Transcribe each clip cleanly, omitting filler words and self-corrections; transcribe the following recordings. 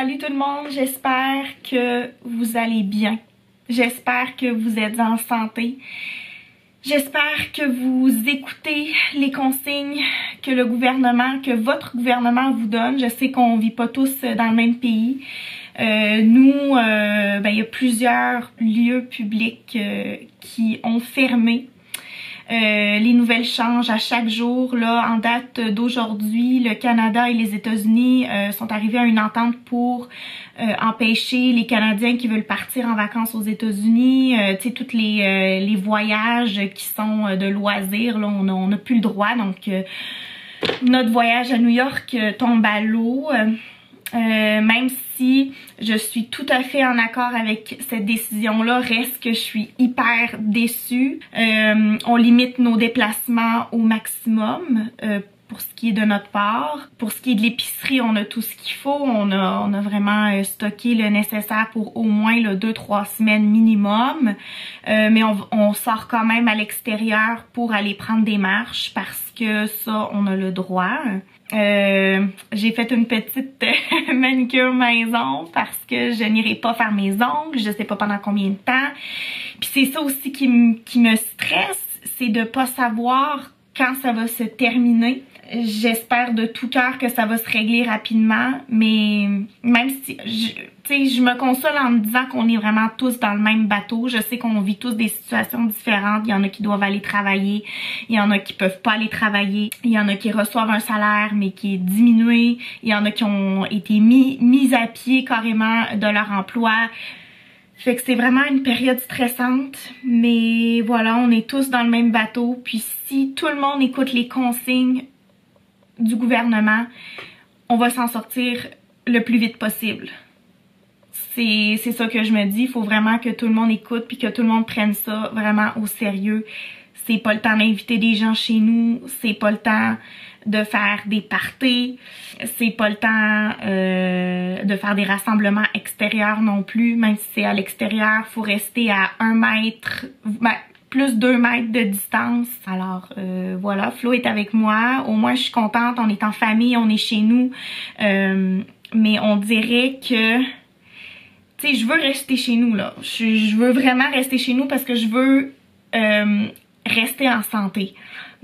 Salut tout le monde, j'espère que vous allez bien. J'espère que vous êtes en santé. J'espère que vous écoutez les consignes que le gouvernement, que votre gouvernement vous donne. Je sais qu'on vit pas tous dans le même pays. Il y a plusieurs lieux publics qui ont fermé. Les nouvelles changent à chaque jour. Là, en date d'aujourd'hui, le Canada et les États-Unis sont arrivés à une entente pour empêcher les Canadiens qui veulent partir en vacances aux États-Unis, tu sais, tous les voyages qui sont de loisirs, là, on n'a plus le droit. Donc, notre voyage à New York tombe à l'eau. Même si je suis tout à fait en accord avec cette décision-là, reste que je suis hyper déçue. On limite nos déplacements au maximum pour ce qui est de notre part. Pour ce qui est de l'épicerie, on a tout ce qu'il faut. On a vraiment stocké le nécessaire pour au moins 2-3 semaines minimum. Mais on sort quand même à l'extérieur pour aller prendre des marches parce que ça, on a le droit. J'ai fait une petite manicure maison parce que je n'irai pas faire mes ongles, je sais pas pendant combien de temps. Puis c'est ça aussi qui me stresse, c'est de pas savoir quand ça va se terminer. J'espère de tout cœur que ça va se régler rapidement, mais même si je me console en me disant qu'on est vraiment tous dans le même bateau. Je sais qu'on vit tous des situations différentes. Il y en a qui doivent aller travailler, il y en a qui peuvent pas aller travailler, il y en a qui reçoivent un salaire mais qui est diminué, il y en a qui ont été mis à pied carrément de leur emploi. Fait que c'est vraiment une période stressante, mais voilà, on est tous dans le même bateau. Puis si tout le monde écoute les consignes du gouvernement, on va s'en sortir le plus vite possible. C'est ça que je me dis, il faut vraiment que tout le monde écoute puis que tout le monde prenne ça vraiment au sérieux. C'est pas le temps d'inviter des gens chez nous, c'est pas le temps de faire des parties, c'est pas le temps de faire des rassemblements extérieurs non plus, même si c'est à l'extérieur, faut rester à 1 mètre, plus 2 mètres de distance. Alors voilà, Flo est avec moi, au moins je suis contente, on est en famille, on est chez nous, mais on dirait que, tu sais, je veux rester chez nous là, je veux vraiment rester chez nous parce que je veux rester en santé.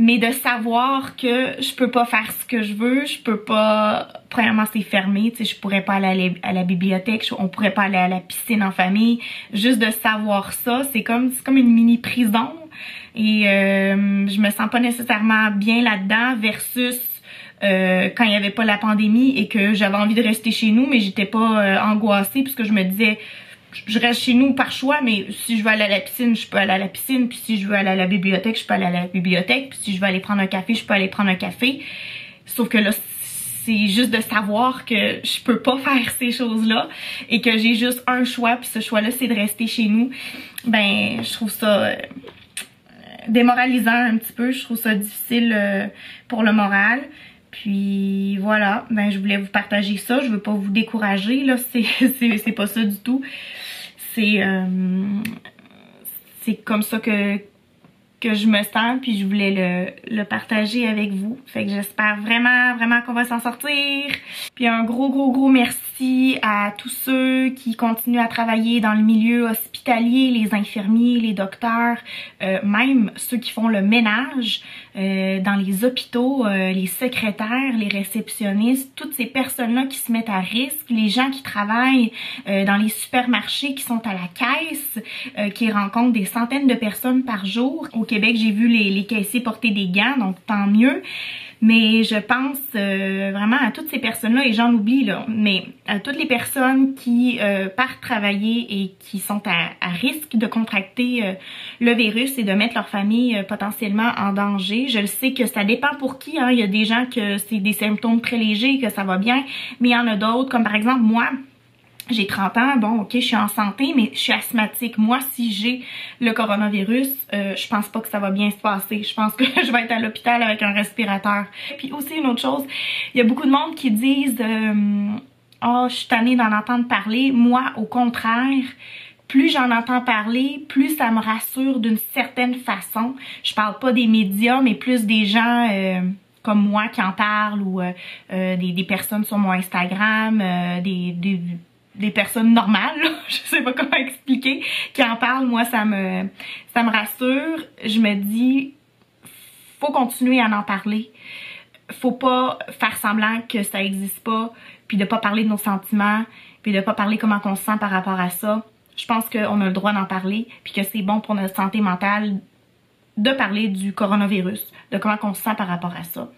Mais de savoir que je peux pas faire ce que je veux, je peux pas, premièrement c'est fermé, tu sais, je pourrais pas aller à la bibliothèque, on pourrait pas aller à la piscine en famille. Juste de savoir ça, c'est comme une mini prison et je me sens pas nécessairement bien là-dedans versus quand il y avait pas la pandémie et que j'avais envie de rester chez nous mais j'étais pas angoissée puisque je me disais je reste chez nous par choix, mais si je veux aller à la piscine, je peux aller à la piscine. Puis si je veux aller à la bibliothèque, je peux aller à la bibliothèque. Puis si je veux aller prendre un café, je peux aller prendre un café. Sauf que là, c'est juste de savoir que je peux pas faire ces choses-là et que j'ai juste un choix. Puis ce choix-là, c'est de rester chez nous. Ben, je trouve ça démoralisant un petit peu. Je trouve ça difficile pour le moral. Puis voilà, ben je voulais vous partager ça, je veux pas vous décourager là, c'est pas ça du tout. C'est comme ça que je me sens, puis je voulais le partager avec vous. Fait que j'espère vraiment qu'on va s'en sortir. Puis un gros merci à tous ceux qui continuent à travailler dans le milieu hospitalier, les infirmiers, les docteurs, même ceux qui font le ménage dans les hôpitaux, les secrétaires, les réceptionnistes, toutes ces personnes-là qui se mettent à risque, les gens qui travaillent dans les supermarchés, qui sont à la caisse, qui rencontrent des centaines de personnes par jour. Au Québec, j'ai vu les caissiers porter des gants, donc tant mieux. Mais je pense vraiment à toutes ces personnes-là, et j'en oublie là, mais à toutes les personnes qui partent travailler et qui sont à risque de contracter le virus et de mettre leur famille potentiellement en danger. Je le sais que ça dépend pour qui, hein. Il y a des gens que c'est des symptômes très légers, que ça va bien, mais il y en a d'autres, comme par exemple moi. J'ai 30 ans, bon ok, je suis en santé, mais je suis asthmatique. Moi, si j'ai le coronavirus, je pense pas que ça va bien se passer. Je pense que je vais être à l'hôpital avec un respirateur. Puis aussi une autre chose, il y a beaucoup de monde qui disent « Oh, je suis tannée d'en entendre parler ». Moi, au contraire, plus j'en entends parler, plus ça me rassure d'une certaine façon. Je parle pas des médias, mais plus des gens comme moi qui en parlent ou des personnes sur mon Instagram, des personnes normales, là, je sais pas comment expliquer, qui en parlent, moi ça me rassure. Je me dis, faut continuer à en parler. Faut pas faire semblant que ça existe pas, puis de pas parler de nos sentiments, puis de pas parler comment on se sent par rapport à ça. Je pense qu'on a le droit d'en parler, puis que c'est bon pour notre santé mentale de parler du coronavirus, de comment on se sent par rapport à ça.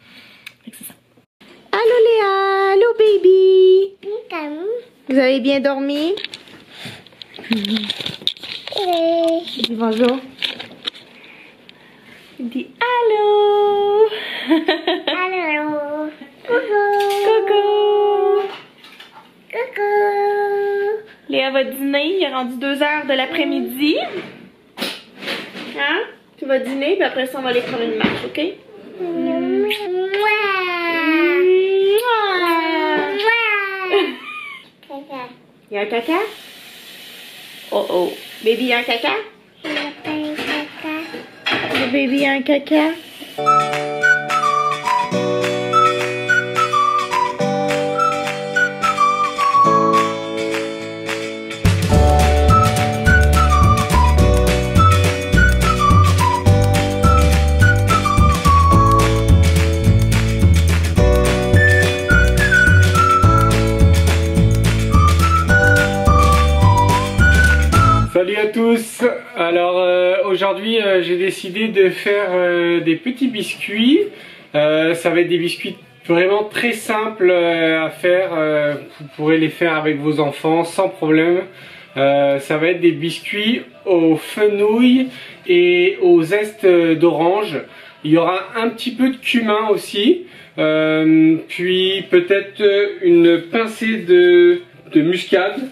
Fait que c'est ça. Allô Léa, allô baby. Vous avez bien dormi? Dis bonjour. Dis allô. Allô. Coucou. Coucou. Léa va dîner, il est rendu 2 h de l'après-midi. Hein? Tu vas dîner, puis après ça, on va aller prendre une marche, ok? Il y a un caca? Oh oh. Baby, il y a un caca? Le baby, il y a un caca? Salut à tous. Alors aujourd'hui j'ai décidé de faire des petits biscuits. Ça va être des biscuits vraiment très simples à faire. Vous pourrez les faire avec vos enfants sans problème. Ça va être des biscuits aux fenouil et aux zestes d'orange. Il y aura un petit peu de cumin aussi. Puis peut-être une pincée de muscade.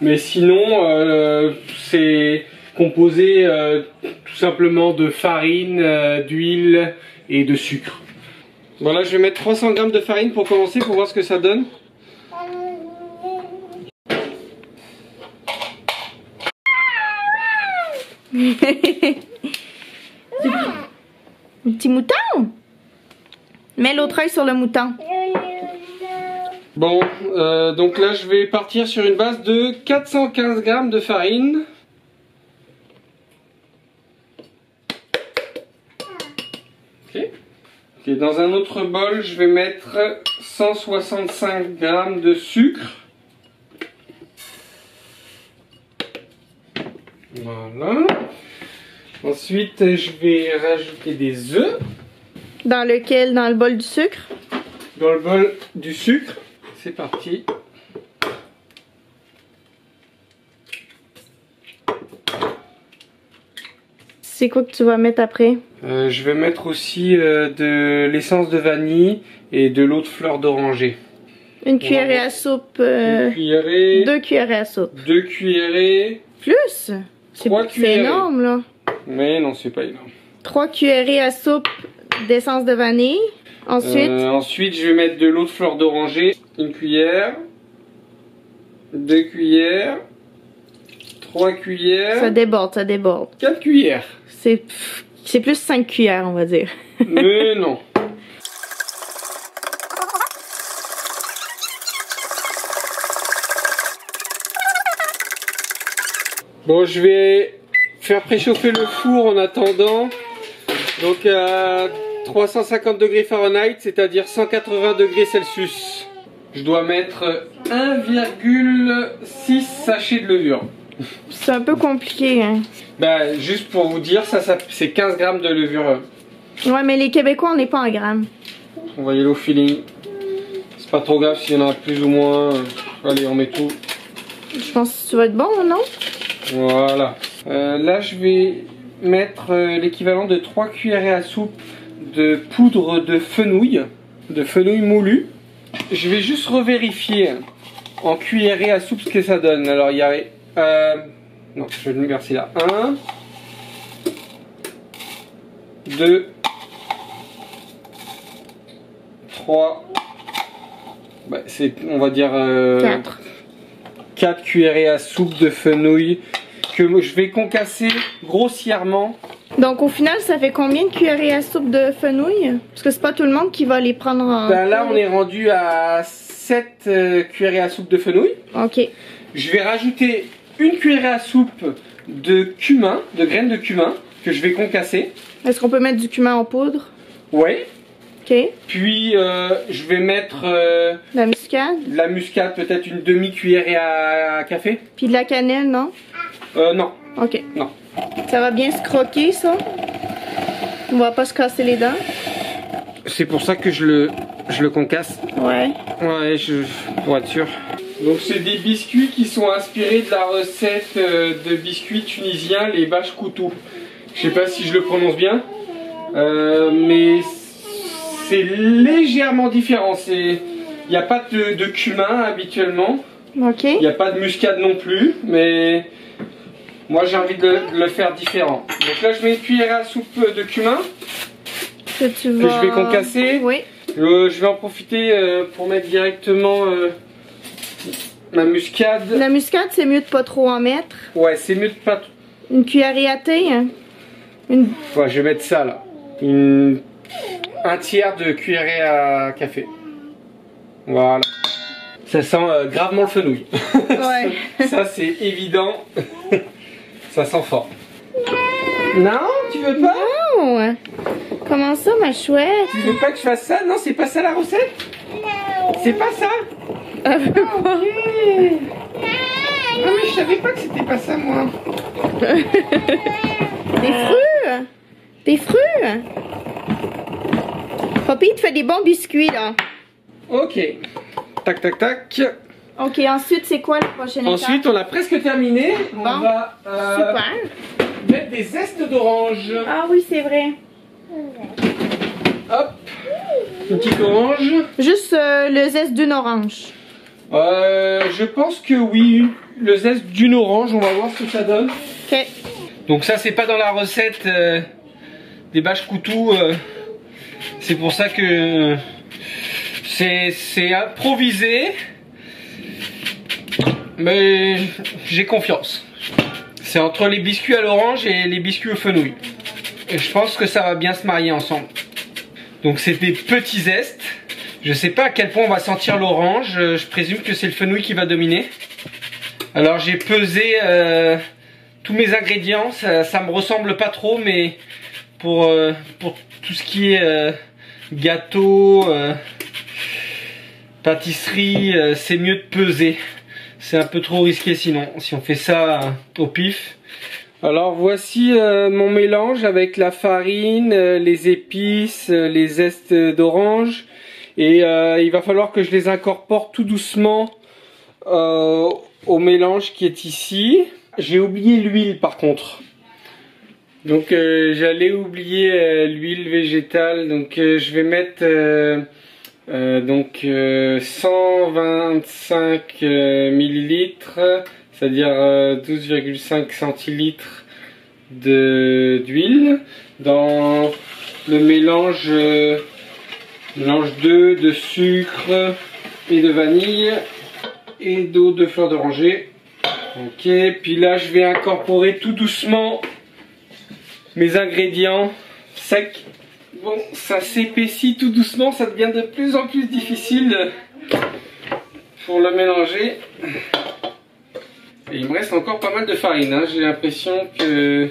Mais sinon, c'est composé tout simplement de farine, d'huile et de sucre. Voilà, je vais mettre 300 g de farine pour commencer, pour voir ce que ça donne. Un petit mouton! Mets l'autre œil sur le mouton. Bon, donc là je vais partir sur une base de 415 g de farine. Ok. Ok, dans un autre bol, je vais mettre 165 g de sucre. Voilà. Ensuite, je vais rajouter des œufs. Dans lequel? Dans le bol du sucre? Dans le bol du sucre. C'est parti. C'est quoi que tu vas mettre après? Je vais mettre aussi de l'essence de vanille et de l'eau de fleur d'oranger. Une cuillerée à soupe. Une cuillerée. 2 cuillerées à soupe. 2 cuillerées. Plus? C'est cuillerées. énorme là. Mais non, c'est pas énorme. 3 cuillerées à soupe d'essence de vanille. Ensuite, je vais mettre de l'eau de fleur d'oranger. 1 cuillère. 2 cuillères. 3 cuillères. Ça déborde, ça déborde. 4 cuillères. C'est plus 5 cuillères, on va dire. Mais non. Bon, je vais faire préchauffer le four en attendant. Donc à 350 degrés Fahrenheit, c'est-à-dire 180 degrés Celsius. Je dois mettre 1,6 sachet de levure. C'est un peu compliqué, hein. Bah, juste pour vous dire, ça c'est 15 g de levure. Ouais, mais les Québécois, on n'est pas en grammes. On va y aller au feeling. C'est pas trop grave s'il y en a plus ou moins. Allez, on met tout. Je pense que tu vas être bon, non? Voilà. Là, je vais mettre l'équivalent de 3 cuillerées à soupe de poudre de fenouil moulu. Je vais juste revérifier en cuillerée à soupe ce que ça donne. Alors, il y avait... non, je vais le verser là. 1, 2, 3, bah, c'est, on va dire 4 cuillerées à soupe de fenouil que je vais concasser grossièrement Donc au final, ça fait combien de cuillerées à soupe de fenouil? Parce que c'est pas tout le monde qui va les prendre en... Ben là, on est rendu à 7 cuillerées à soupe de fenouil. Ok. Je vais rajouter une cuillerée à soupe de cumin, de graines de cumin, que je vais concasser. Est-ce qu'on peut mettre du cumin en poudre? Ouais. Ok. Puis je vais mettre La muscade? de la muscade, peut-être une demi-cuillerée à café. Puis de la cannelle, non? Non. Ok. Non. Ça va bien se croquer, ça? On va pas se casser les dents? C'est pour ça que je le concasse. Ouais. Ouais, pour être sûr. Donc c'est des biscuits qui sont inspirés de la recette de biscuits tunisiens, les bâches koutou. Je sais pas si je le prononce bien, mais c'est légèrement différent. Il n'y a pas de cumin habituellement. Ok. Il n'y a pas de muscade non plus, mais moi j'ai envie de le faire différent. Donc là je mets une cuillère à soupe de cumin Que tu vas... je vais concasser. Oui. Je vais en profiter pour mettre directement ma muscade. La muscade, c'est mieux de pas trop en mettre. Ouais, c'est mieux de pas... Une cuillerée à thé. Hein? Ouais, je vais mettre ça là. Un tiers de cuillerée à café. Voilà. Ça sent gravement le fenouil. Ouais. Ça c'est évident. Ça sent fort. Non, tu veux pas? Non. Comment ça, ma chouette? Tu veux pas que je fasse ça? Non, c'est pas ça la recette? C'est pas ça? Elle veut pas. Ok. Ah mais je savais pas que c'était pas ça moi. Des fruits? Des fruits? Papy, il te fait des bons biscuits, là. Ok. Tac, tac, tac. Ok, ensuite, c'est quoi la prochaine étape? Ensuite, on a presque terminé. On Bon. va Super. mettre des zestes d'orange. Ah oui, c'est vrai. Hop. Une petite orange. Juste le zeste d'une orange. Je pense que oui. Le zeste d'une orange, on va voir ce que ça donne. Ok. Donc ça, c'est pas dans la recette des bâches koutou. C'est pour ça que c'est improvisé. Mais j'ai confiance. C'est entre les biscuits à l'orange et les biscuits au fenouil. Et je pense que ça va bien se marier ensemble. Donc c'est des petits zestes. Je sais pas à quel point on va sentir l'orange. Je présume que c'est le fenouil qui va dominer. Alors j'ai pesé tous mes ingrédients. Ça me ressemble pas trop, mais pour tout ce qui est gâteau, pâtisserie, c'est mieux de peser. C'est un peu trop risqué sinon, si on fait ça au pif. Alors voici mon mélange avec la farine, les épices, les zestes d'orange. Et il va falloir que je les incorpore tout doucement au mélange qui est ici. J'ai oublié l'huile par contre. Donc j'allais oublier l'huile végétale. Donc je vais mettre... 125 millilitres, c'est-à-dire 12,5 centilitres d'huile dans le mélange de sucre et de vanille et d'eau de fleur d'oranger. Ok, puis là je vais incorporer tout doucement mes ingrédients secs. Bon, ça s'épaissit tout doucement, ça devient de plus en plus difficile pour le mélanger. Et il me reste encore pas mal de farine, hein. J'ai l'impression que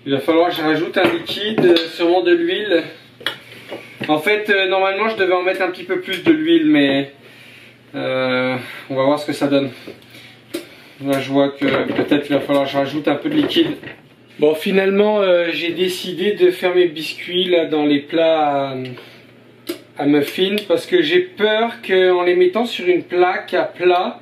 il va falloir que je rajoute un liquide, sûrement de l'huile. En fait, normalement je devais en mettre un petit peu plus de l'huile, mais on va voir ce que ça donne. Là je vois que peut-être il va falloir que je rajoute un peu de liquide. Bon, finalement, j'ai décidé de faire mes biscuits là dans les plats à muffins parce que j'ai peur qu'en les mettant sur une plaque à plat,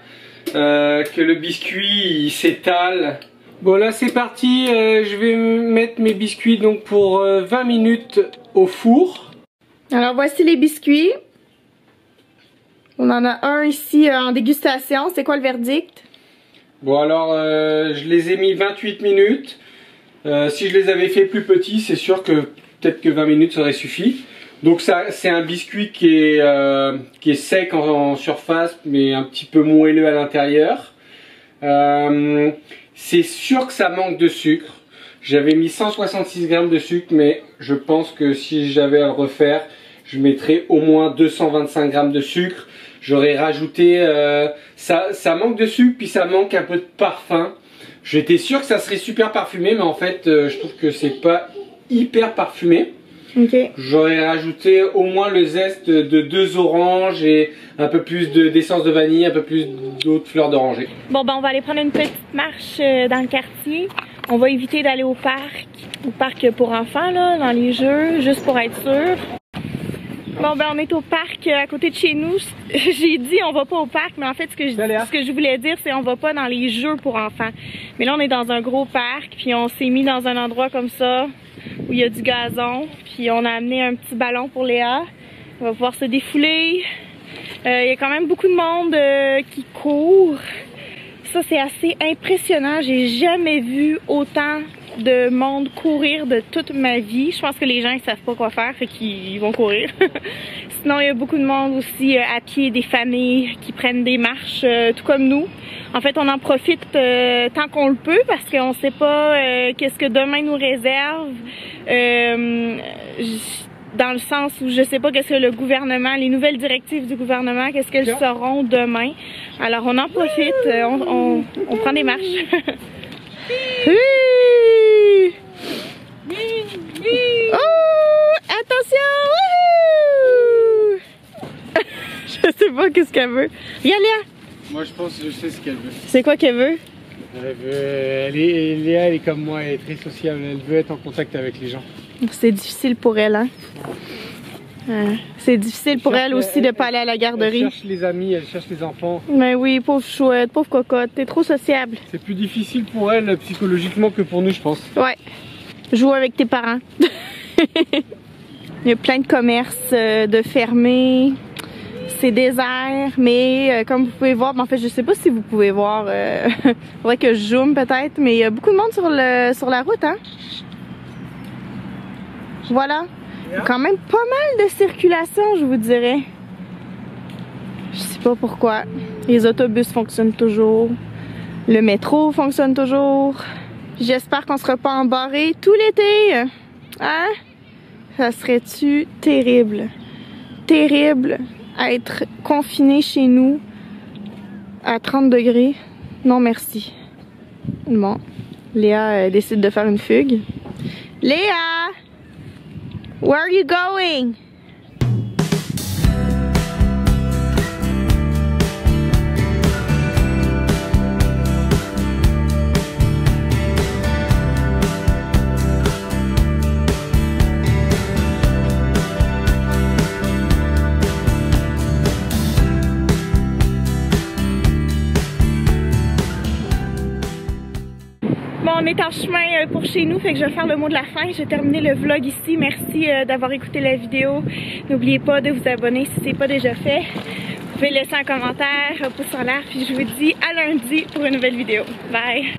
que le biscuit s'étale. Bon, là c'est parti, je vais mettre mes biscuits donc pour 20 minutes au four. Alors voici les biscuits. On en a un ici en dégustation. C'est quoi le verdict? Bon, alors je les ai mis 28 minutes. Si je les avais fait plus petits, c'est sûr que peut-être que 20 minutes ça aurait suffi. Donc ça, c'est un biscuit qui est sec en surface, mais un petit peu moelleux à l'intérieur. C'est sûr que ça manque de sucre. J'avais mis 166 grammes de sucre, mais je pense que si j'avais à le refaire, je mettrais au moins 225 grammes de sucre. J'aurais rajouté, ça manque de sucre, puis ça manque un peu de parfum. J'étais sûr que ça serait super parfumé, mais en fait, je trouve que c'est pas hyper parfumé. Okay. J'aurais rajouté au moins le zeste de 2 oranges et un peu plus d'essence de vanille, un peu plus d'autres fleurs d'oranger. Bon ben on va aller prendre une petite marche dans le quartier. On va éviter d'aller au parc pour enfants là, dans les jeux, juste pour être sûr. Bon ben on est au parc à côté de chez nous. J'ai dit on va pas au parc, mais en fait ce que je voulais dire c'est on va pas dans les jeux pour enfants. Mais là on est dans un gros parc, puis on s'est mis dans un endroit comme ça où il y a du gazon, puis on a amené un petit ballon pour Léa. On va pouvoir se défouler. Il y a quand même beaucoup de monde qui court. Ça c'est assez impressionnant. J'ai jamais vu autant de monde courir de toute ma vie. Je pense que les gens ils savent pas quoi faire, fait qu'ils vont courir. Sinon il y a beaucoup de monde aussi à pied, des familles qui prennent des marches tout comme nous. En fait on en profite tant qu'on le peut parce qu'on sait pas qu'est-ce que demain nous réserve. Dans le sens où je sais pas qu'est-ce que le gouvernement, les nouvelles directives du gouvernement, qu'est-ce qu'elles seront demain. Alors on en profite, on prend des marches. Oh, attention! Je sais pas qu'est-ce qu'elle veut. Regarde Léa! Moi je pense que je sais ce qu'elle veut. C'est quoi qu'elle veut? Léa elle est comme moi, elle est très sociable, elle veut être en contact avec les gens. C'est difficile pour elle, hein? C'est difficile pour elle aussi de pas aller à la garderie. Elle cherche les amis, elle cherche les enfants. Mais oui, pauvre chouette, pauvre cocotte, t'es trop sociable. C'est plus difficile pour elle psychologiquement que pour nous, je pense. Ouais. Joue avec tes parents. Il y a plein de commerces de fermés. C'est désert, mais comme vous pouvez voir, en fait je sais pas si vous pouvez voir, faudrait que je zoome peut-être, mais il y a beaucoup de monde sur la route, hein. Voilà, il y a quand même pas mal de circulation, je vous dirais. Je sais pas pourquoi. Les autobus fonctionnent toujours, le métro fonctionne toujours. J'espère qu'on sera pas embarré tout l'été, hein. Ça serait-tu terrible, terrible. Être confiné chez nous à 30 degrés. Non merci. Bon, Léa décide de faire une fugue. Léa! Where are you going? On est en chemin pour chez nous, fait que je vais faire le mot de la fin. J'ai terminé le vlog ici. Merci d'avoir écouté la vidéo. N'oubliez pas de vous abonner si c'est pas déjà fait. Vous pouvez laisser un commentaire, un pouce en l'air, puis je vous dis à lundi pour une nouvelle vidéo. Bye!